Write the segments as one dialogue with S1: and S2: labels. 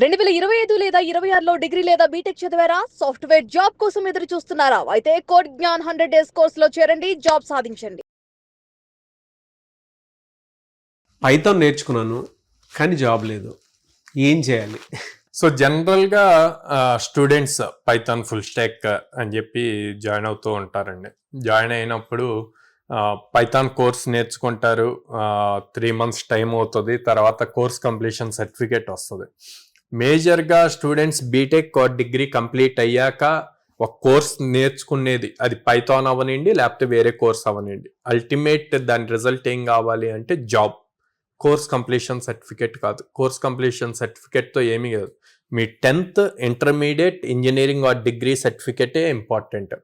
S1: 2025 లేదా 26లో డిగ్రీ లేదా బీటెక్ చదివారా? సాఫ్ట్‌వేర్ జాబ్ కోసం ఎదురు చూస్తున్నారా? అయితే కోడ్ జ్ఞాన్ 100 డేస్ కోర్సులో చేరండి, జాబ్ సాధించండి.
S2: పైథాన్ నేర్చుకున్నాను కానీ జాబ్ లేదు. ఏం చేయాలి?
S3: సో జనరల్గా స్టూడెంట్స్ పైథాన్ ఫుల్ స్టాక్ అని చెప్పి జాయిన్ అవుతూ ఉంటారండి. జాయిన్ అయినప్పుడు పైథాన్ కోర్స్ నేర్చుకుంటారు. 3 months టైం అవుతుంది. తర్వాత కోర్స్ కంప్లీషన్ సర్టిఫికేట్ వస్తుంది. మేజర్గా స్టూడెంట్స్ బీటెక్ డిగ్రీ కంప్లీట్ అయ్యాక ఒక కోర్స్ నేర్చుకునేది, అది పైథాన్ అవనండి లేకపోతే వేరే కోర్స్ అవనండి, అల్టిమేట్ దాని రిజల్ట్ ఏం కావాలి అంటే జాబ్. కోర్స్ కంప్లీషన్ సర్టిఫికేట్ కాదు. కోర్స్ కంప్లీషన్ సర్టిఫికేట్తో ఏమీ కాదు. మీ 10th ఇంటర్మీడియట్ ఇంజనీరింగ్ డిగ్రీ సర్టిఫికేటే ఇంపార్టెంట్.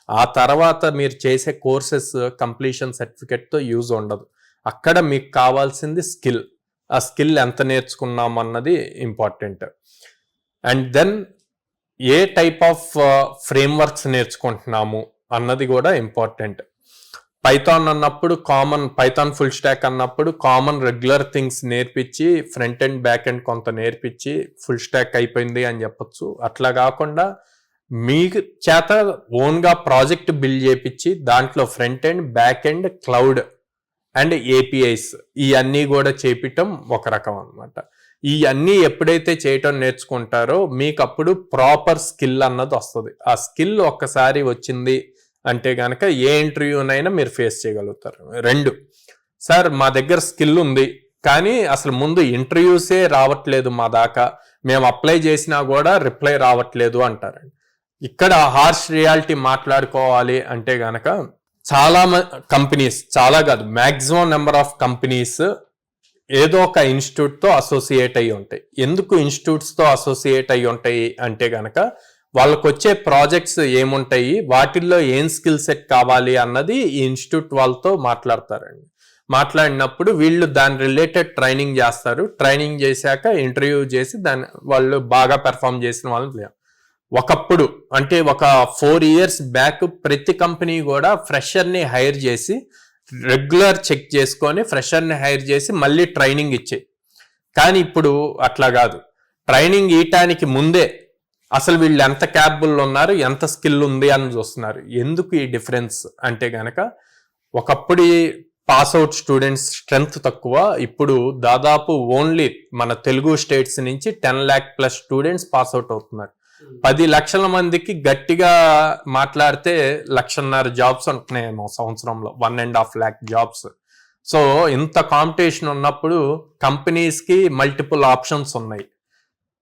S3: ఆ తర్వాత మీరు చేసే కోర్సెస్ కంప్లీషన్ సర్టిఫికేట్తో యూజ్ ఉండదు. అక్కడ మీకు కావాల్సింది స్కిల్. ఆ స్కిల్ ఎంత నేర్చుకున్నాం అన్నది ఇంపార్టెంట్. అండ్ దెన్ ఏ టైప్ ఆఫ్ ఫ్రేమ్వర్క్స్ నేర్చుకుంటున్నాము అన్నది కూడా ఇంపార్టెంట్. పైథాన్ అన్నప్పుడు పైథాన్ ఫుల్ స్టాక్ అన్నప్పుడు కామన్ రెగ్యులర్ థింగ్స్ నేర్పించి ఫ్రంట్ అండ్ బ్యాక్ అండ్ కొంత నేర్పించి ఫుల్ స్టాక్ అయిపోయింది అని చెప్పొచ్చు. అట్లా కాకుండా మీకు చేత ఓన్గా ప్రాజెక్ట్ బిల్డ్ చేపించి దాంట్లో front and back and cloud and APIs ఇవన్నీ కూడా చేపించటం ఒక రకం అనమాట. ఇవన్నీ ఎప్పుడైతే చేయటం నేర్చుకుంటారో మీకు అప్పుడు ప్రాపర్ స్కిల్ అన్నది వస్తుంది. ఆ స్కిల్ ఒక్కసారి వచ్చింది అంటే కనుక ఏ ఇంటర్వ్యూనైనా మీరు ఫేస్ చేయగలుగుతారు. 2, సార్ మా దగ్గర స్కిల్ ఉంది కానీ అసలు ముందు ఇంటర్వ్యూసే రావట్లేదు మా దాకా, మేము అప్లై చేసినా కూడా రిప్లై రావట్లేదు అంటారండి. ఇక్కడ హార్ష్ రియాలిటీ మాట్లాడుకోవాలి అంటే గనక చాలా కంపెనీస్, చాలా కాదు మ్యాక్సిమం నెంబర్ ఆఫ్ కంపెనీస్ ఏదో ఒక ఇన్స్టిట్యూట్తో అసోసియేట్ అయ్యి ఉంటాయి. ఎందుకు ఇన్స్టిట్యూట్స్తో అసోసియేట్ అయ్యి ఉంటాయి అంటే గనక వాళ్ళకు వచ్చే ప్రాజెక్ట్స్ ఏముంటాయి, వాటిల్లో ఏం స్కిల్ సెట్ కావాలి అన్నది ఈ ఇన్స్టిట్యూట్ వాళ్ళతో మాట్లాడతారండి. మాట్లాడినప్పుడు వీళ్ళు దాని రిలేటెడ్ ట్రైనింగ్ చేస్తారు. ట్రైనింగ్ చేశాక ఇంటర్వ్యూ చేసి వాళ్ళు బాగా పెర్ఫామ్ చేసిన వాళ్ళని ఒకప్పుడు అంటే ఒక 4 years బ్యాక్ ప్రతి కంపెనీ కూడా ఫ్రెషర్ని హైర్ చేసి రెగ్యులర్ చెక్ చేసుకొని ఫ్రెషర్ని హైర్ చేసి మళ్ళీ ట్రైనింగ్ ఇచ్చాయి. కానీ ఇప్పుడు అట్లా కాదు. ట్రైనింగ్ ఇవ్వటానికి ముందే అసలు వీళ్ళు ఎంత క్యాపబుల్ ఉన్నారు, ఎంత స్కిల్ ఉంది అని చూస్తున్నారు. ఎందుకు ఈ డిఫరెన్స్ అంటే గనక ఒకప్పుడు పాస్అవుట్ స్టూడెంట్స్ స్ట్రెంగ్త్ తక్కువ, ఇప్పుడు దాదాపు ఓన్లీ మన తెలుగు స్టేట్స్ నుంచి 10 lakh+ స్టూడెంట్స్ పాస్అవుట్ అవుతున్నారు. 10 లక్షల మందికి గట్టిగా మాట్లాడితే 1.5 జాబ్స్ ఉంటున్నాయేమో సంవత్సరంలో, 1.5 lakh జాబ్స్. సో ఇంత కాంపిటీషన్ ఉన్నప్పుడు కంపెనీస్కి మల్టిపుల్ ఆప్షన్స్ ఉన్నాయి.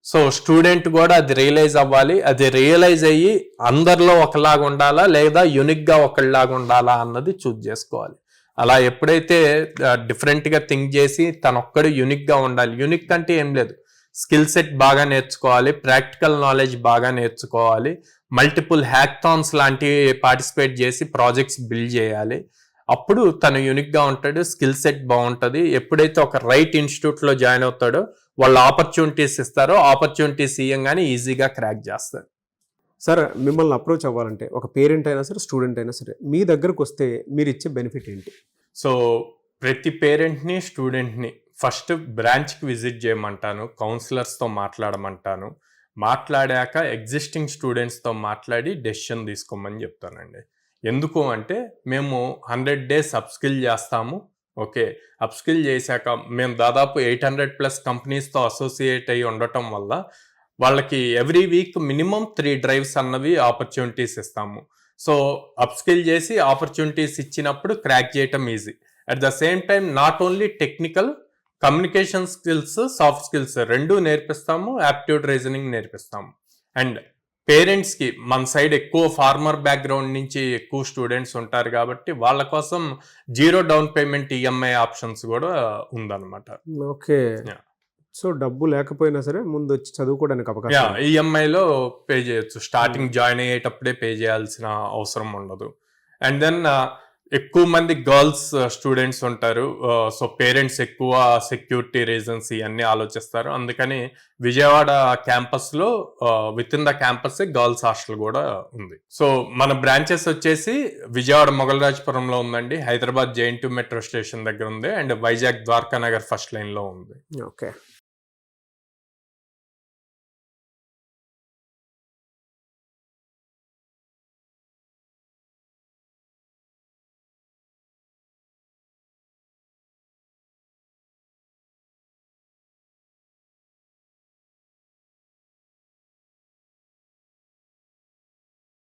S3: సో స్టూడెంట్ కూడా అది రియలైజ్ అవ్వాలి. అది రియలైజ్ అయ్యి అందరిలో ఒకలాగా ఉండాలా లేదా యూనిక్గా ఒకలాగా ఉండాలా అన్నది చూజ్ చేసుకోవాలి. అలా ఎప్పుడైతే డిఫరెంట్గా థింక్ చేసి తనొక్కడు యూనిక్గా ఉండాలి. యూనిక్ అంటే ఏం లేదు, స్కిల్ సెట్ బాగా నేర్చుకోవాలి, ప్రాక్టికల్ నాలెడ్జ్ బాగా నేర్చుకోవాలి, మల్టిపుల్ హ్యాక్థాన్స్ లాంటివి పార్టిసిపేట్ చేసి ప్రాజెక్ట్స్ బిల్డ్ చేయాలి. అప్పుడు తను యూనిక్గా ఉంటాడు, స్కిల్ సెట్ బాగుంటుంది. ఎప్పుడైతే ఒక రైట్ ఇన్స్టిట్యూట్లో జాయిన్ అవుతాడో వాళ్ళు ఆపర్చునిటీస్ ఇస్తారో ఆపర్చునిటీస్ ఇవ్వగానే ఈజీగా క్రాక్ చేస్తారు.
S2: సార్ మిమ్మల్ని అప్రోచ్ అవ్వాలంటే ఒక పేరెంట్ అయినా సరే స్టూడెంట్ అయినా సరే మీ దగ్గరకు వస్తే మీరు ఇచ్చే బెనిఫిట్ ఏంటి?
S3: సో ప్రతి పేరెంట్ని స్టూడెంట్ని ఫస్ట్ బ్రాంచ్కి విజిట్ చేయమంటాను, కౌన్సిలర్స్తో మాట్లాడమంటాను. మాట్లాడాక ఎగ్జిస్టింగ్ స్టూడెంట్స్తో మాట్లాడి డెసిషన్ తీసుకోమని చెప్తానండి. ఎందుకు అంటే మేము 100 days అప్స్కిల్ చేస్తాము. ఓకే, అప్స్కిల్ చేశాక మేము దాదాపు 800+ కంపెనీస్తో అసోసియేట్ అయ్యి ఉండటం వల్ల వాళ్ళకి ఎవ్రీ వీక్ మినిమం 3 drives అన్నవి ఆపర్చునిటీస్ ఇస్తాము. సో అప్స్కిల్ చేసి ఆపర్చునిటీస్ ఇచ్చినప్పుడు క్రాక్ చేయటం easy. At the same time not only technical, communication skills, soft skills 2 నేర్పిస్తాము, యాప్టిట్యూడ్ రీజనింగ్ నేర్పిస్తాము. అండ్ పేరెంట్స్కి మన సైడ్ ఎక్కువ ఫార్మర్ బ్యాక్గ్రౌండ్ నుంచి ఎక్కువ స్టూడెంట్స్ ఉంటారు కాబట్టి వాళ్ళ కోసం 0 down payment EMI ఆప్షన్స్ కూడా ఉందన్నమాట.
S2: ఓకే, సో డబ్బు లేకపోయినా సరే ముందు వచ్చి చదువుకోవడానికి అవకాశం,
S3: ఈఎంఐలో పే చేయొచ్చు. స్టార్టింగ్ జాయిన్ అయ్యేటప్పుడే పే చేయాల్సిన అవసరం ఉండదు. అండ్ దెన్ ఎక్కువ మంది గర్ల్స్ స్టూడెంట్స్ ఉంటారు. సో పేరెంట్స్ ఎక్కువ సెక్యూరిటీ రీజన్స్ ఇవన్నీ ఆలోచిస్తారు. అందుకని విజయవాడ క్యాంపస్లో with in the campus girls hostel కూడా ఉంది. సో మన బ్రాంచెస్ వచ్చేసి విజయవాడ మొగల్రాజపురంలో ఉందండి, హైదరాబాద్ JNT మెట్రో స్టేషన్ దగ్గర ఉంది, అండ్ వైజాగ్ ద్వారకా నగర్ ఫస్ట్ లైన్లో ఉంది.
S2: ఓకే.